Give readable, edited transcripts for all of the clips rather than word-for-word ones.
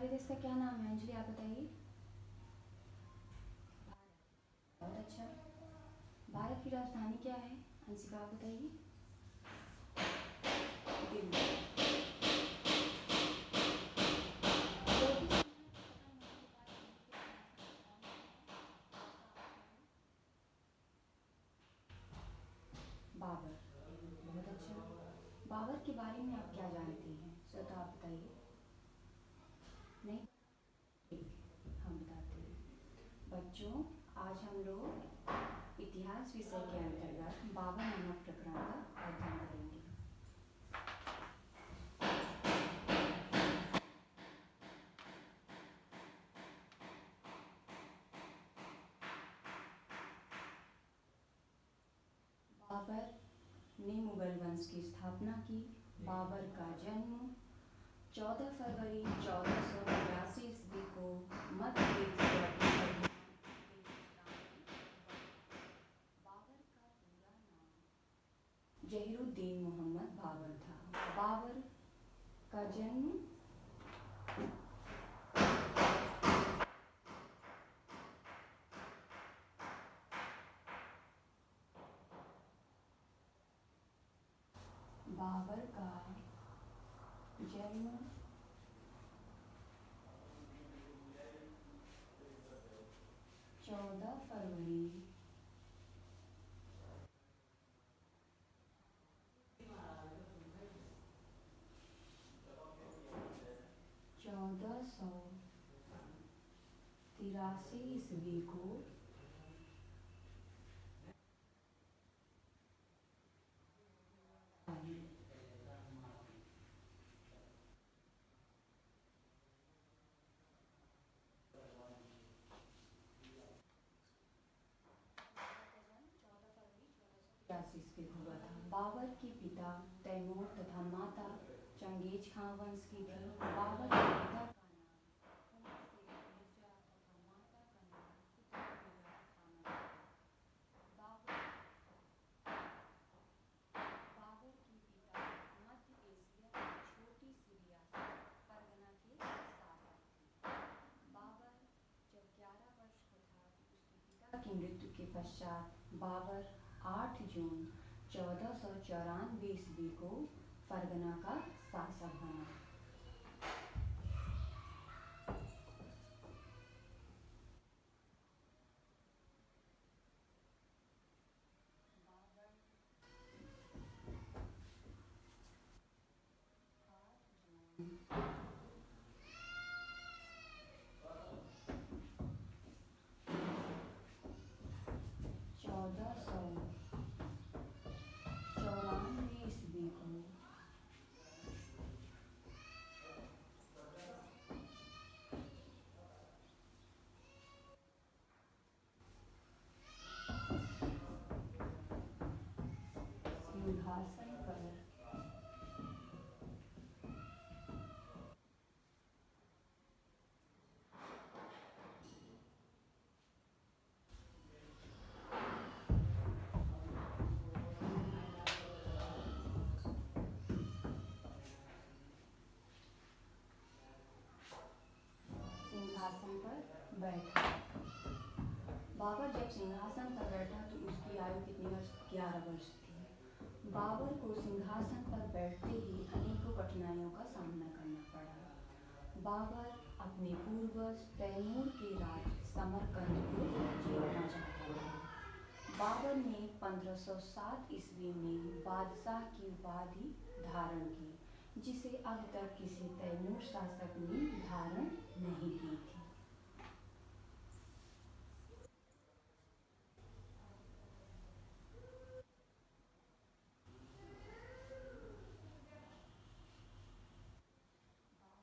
हमारे देश का क्या नाम है अंजलि, आप बताइए। बहुत अच्छा। भारत की राजधानी क्या है अंशिका, आप बताइए। दिल्ली। बाबर। बहुत अच्छा। बाबर के बारे में आप क्या जानते हैं, स्वतः आप बताइए। नहीं। ठीक है, हम बताते हैं बच्चों। आज हम लोग इतिहास विषय के अंतर्गत बाबर नामक प्रकरण का अध्ययन करेंगे। बाबर ने मुगल वंश की स्थापना की। बाबर का जन्म 14 फरवरी 1483 ईस्वी को मध्य एशिया के बाबर का पूरा नाम जहीरुद्दीन मोहम्मद बाबर था। बाबर का जन्म बाबर का जन्म 14 फरवरी 1483 को ईस्वी को हुआ था। बाबर के पिता तैमूर तथा माता चंगेज खां वंश की थी। बाबर के पिता का नाम उमर शेख मिर्जा तथा माता का नाम कुतुब बेगम खानम था। बाबर के पिता मध्य एशिया की छोटी सी रियासत फरगना के शासक थे। बाबर जब 11 वर्ष का था तो उसके पिता की मृत्यु के पश्चात बाबर 8 जून 1494 ईस्वी को फरगना का शासक बना। बाबर 8 जून 1494 ईस्वी को सिंहासन पर सिंहासन पर बैठा। बाबर जब सिंहासन पर बैठा तो उसकी आयु कितनी वर्ष, 11 वर्ष थी। बाबर को सिंहासन पर बैठते ही अनेकों कठिनाइयों का सामना करना पड़ा। बाबर अपने पूर्वज तैमूर के राज समरकंद को जीतना चाहता था। बाबर ने 1507 ईस्वी में बादशाह की उपाधि धारण की, जिसे अब तक किसी तैमूर शासक ने धारण नहीं की थी।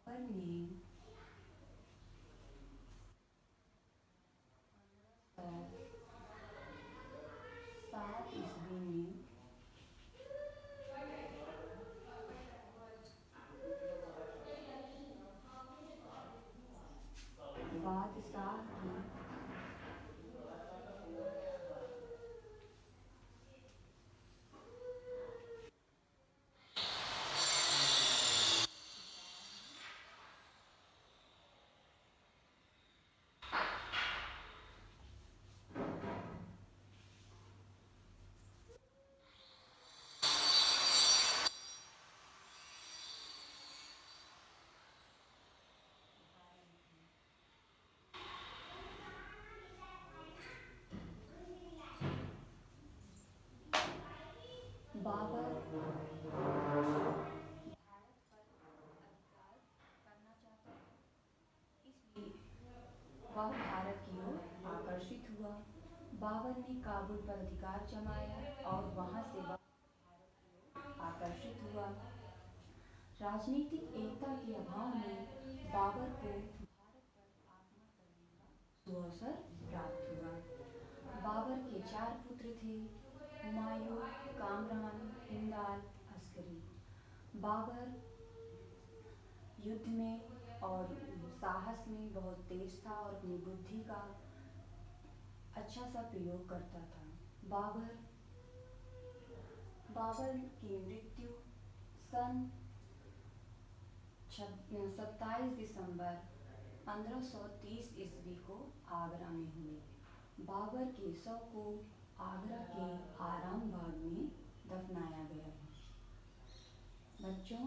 बाबर ने 1507 ईस्वी में बादशाह की बाबर ने काबुल पर अधिकार जमाया और वहां से आकर्षित हुआ। राजनीतिक एकता के अभाव में बाबर को भारत पर आक्रमण करने का सुअवसर प्राप्त हुआ। बाबर के 4 पुत्र थे, हुमायूं, कामरान, हिंदाल, अस्करी। बाबर युद्ध में और साहस में बहुत तेज था और अपनी बुद्धि का अच्छा सा प्रयोग करता था। बाबर बाबर की मृत्यु सन 27 दिसंबर 1530 ईस्वी को आगरा में हुई। बाबर के शव को आगरा के आराम बाग में दफनाया गया है। बच्चों,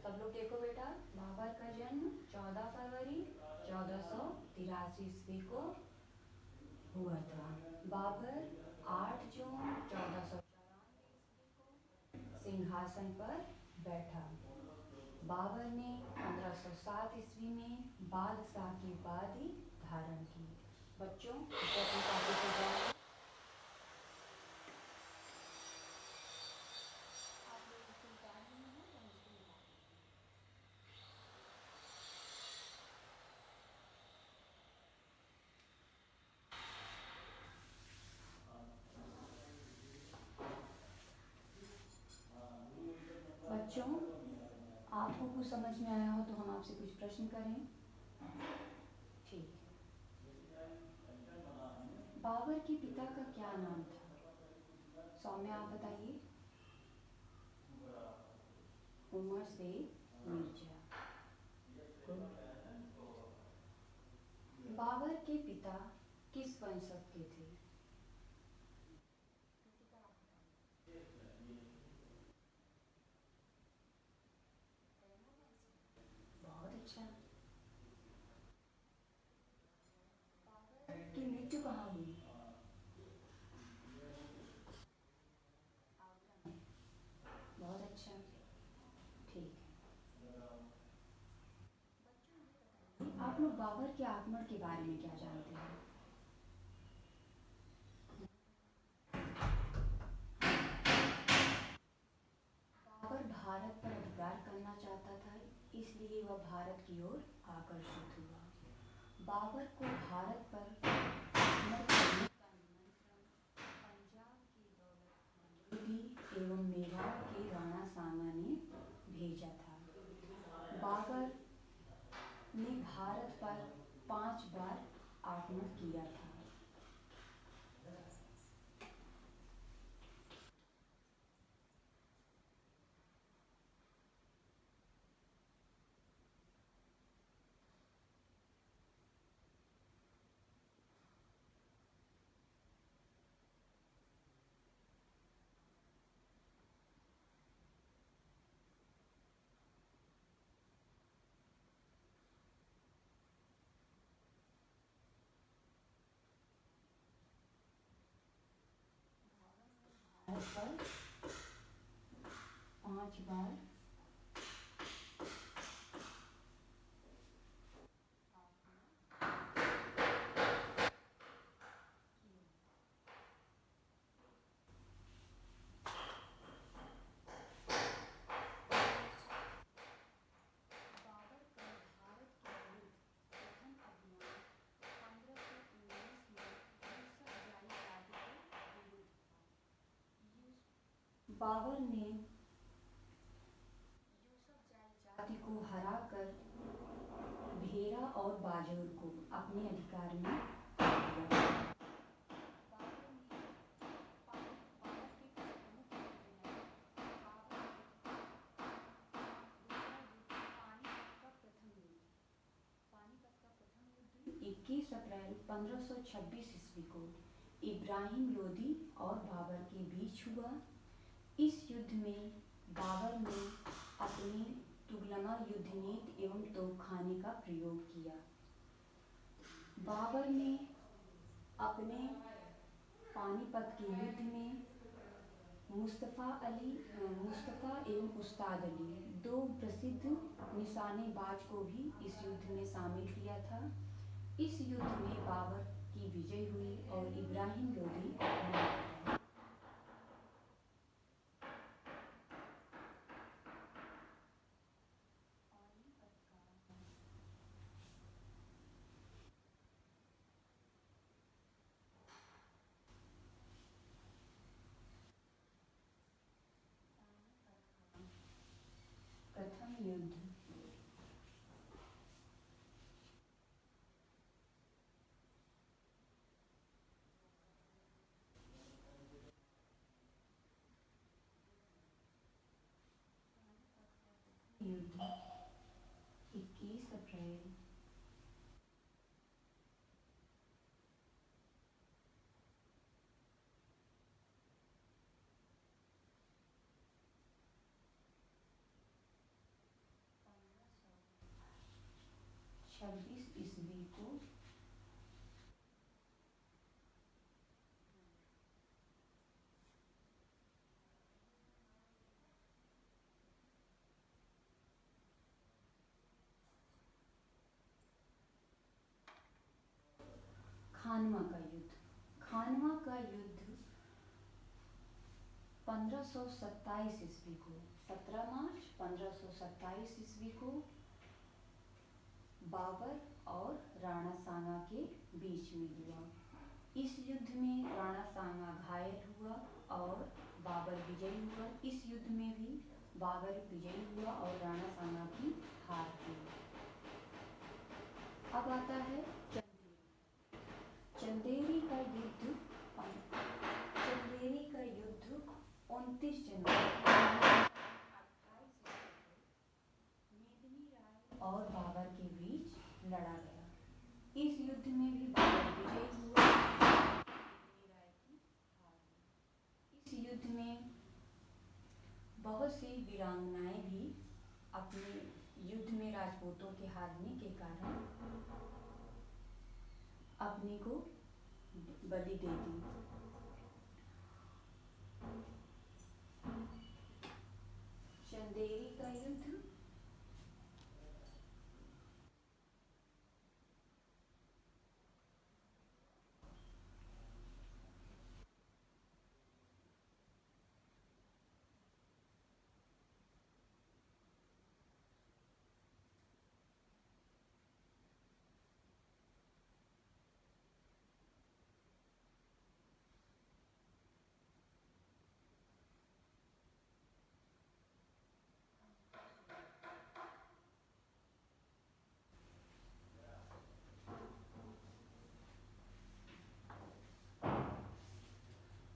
सब लोग देखो बेटा, बाबर का जन्म 14 फरवरी 1483 ईस्वी को हुआ था। बाबर 8 जून 1494 ईस्वी को सिंहासन पर बैठा। बाबर ने 1507 ईस्वी में बादशाह की उपाधि धारण की। बच्चों, इसे अपनी कॉपी पे जाओ। आप लोग इसको उतार रहे हो या मुझको उतार? बच्चों, आपको कुछ समझ में आया हो तो हम आपसे कुछ प्रश्न करें। ठीक। बाबर के पिता का क्या नाम था? सौम्या, आप बताइए। उमर से मिर्जा। बाबर के पिता किस वंशज के थे? कृतिका, आप बताइए। बहुत अच्छा। बाबर की मृत्यु कहाँ हुई? आगरा में। बहुत अच्छा। ठीक है। आप लोग बाबर के आगमन के बारे में क्या जानते हैं? बाबर भारत पर अधिकार करना चाहता था, इसलिए वह भारत की ओर आकर्षित हुआ। बाबर को भारत पर आक्रमण करने का निमंत्रण पंजाब के दौलत लोधी एवं मेवाड़ के राणा सांगा ने भेजा था। बाबर ने भारत पर 5 बार आक्रमण किया था। भारत पर 5 बार बाबर का भारत के विरुद्ध प्रथम अभियान 1519 में यूसुफ जाही जाति के विरुद्ध था। बाबर ने यूसुफ जाही जाति को हराकर भेरा और बाजौर को अपने अधिकार में लिया। बाबर ने बाबर के कुछ प्रमुख युद्ध हैं। बाबर ने दूसरा युद्ध पानीपत का प्रथम युद्ध। पानीपत का प्रथम युद्ध 21 अप्रैल 1526 ईस्वी को इब्राहिम लोदी और बाबर के बीच हुआ। इस युद्ध में बाबर ने अपनी तुगलमा युद्ध नीति एवं तोपखाने का प्रयोग किया। बाबर ने अपने पानीपत के युद्ध में मुस्तफ़ा एवं उस्ताद अली, दो प्रसिद्ध निशानेबाज को भी इस युद्ध में शामिल किया था। इस युद्ध में बाबर की विजय हुई और इब्राहिम लोदी मारा गया। प्रथम युद्ध। युद्ध 21 अप्रैल। छब्बीस ईस्वी को खानवा का युद्ध। खानवा का युद्ध 1527 ईस्वी को 17 मार्च 1527 ईस्वी को बाबर और राणा सांगा के बीच में हुआ। इस युद्ध में राणा सांगा घायल हुआ और बाबर विजयी हुआ। इस युद्ध में भी बाबर विजयी हुआ और राणा सांगा की हार हुई। अब आता है चंदेरी का युद्ध। चंदेरी का युद्ध 29 जनवरी 28 मेदिनी राय और बाबर के बीच लड़ा गया। इस युद्ध में भी बाबर विजयी हुआ, मेदिनी राय की हार हुई। इस युद्ध में बहुत सी वीरांगनाएं भी अपने युद्ध में राजपूतों के हारने के कारण अपने को बलि दे दी। चंदेरी का युद्ध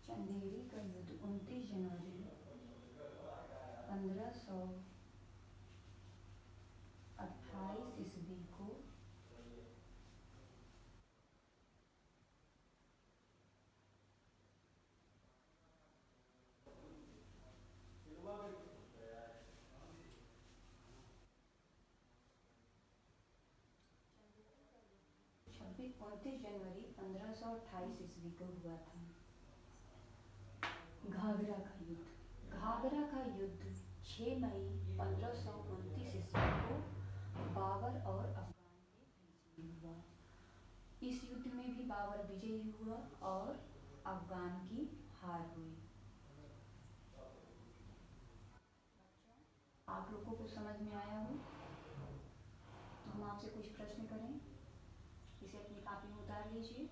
चंदेरी का युद्ध 29 जनवरी 1528 ईस्वी को छब्बीस 29 जनवरी 1528 ईस्वी को हुआ था। घाघरा का युद्ध। घाघरा का युद्ध 6 मई 1529 ईस्वी को बाबर और अफगान के बीच में हुआ। इस युद्ध में भी बाबर विजयी हुआ और अफगान की हार हुई। आप लोगों को समझ में आया हो तो हम आपसे कुछ प्रश्न करें। इसे अपनी कॉपी में उतार लीजिए।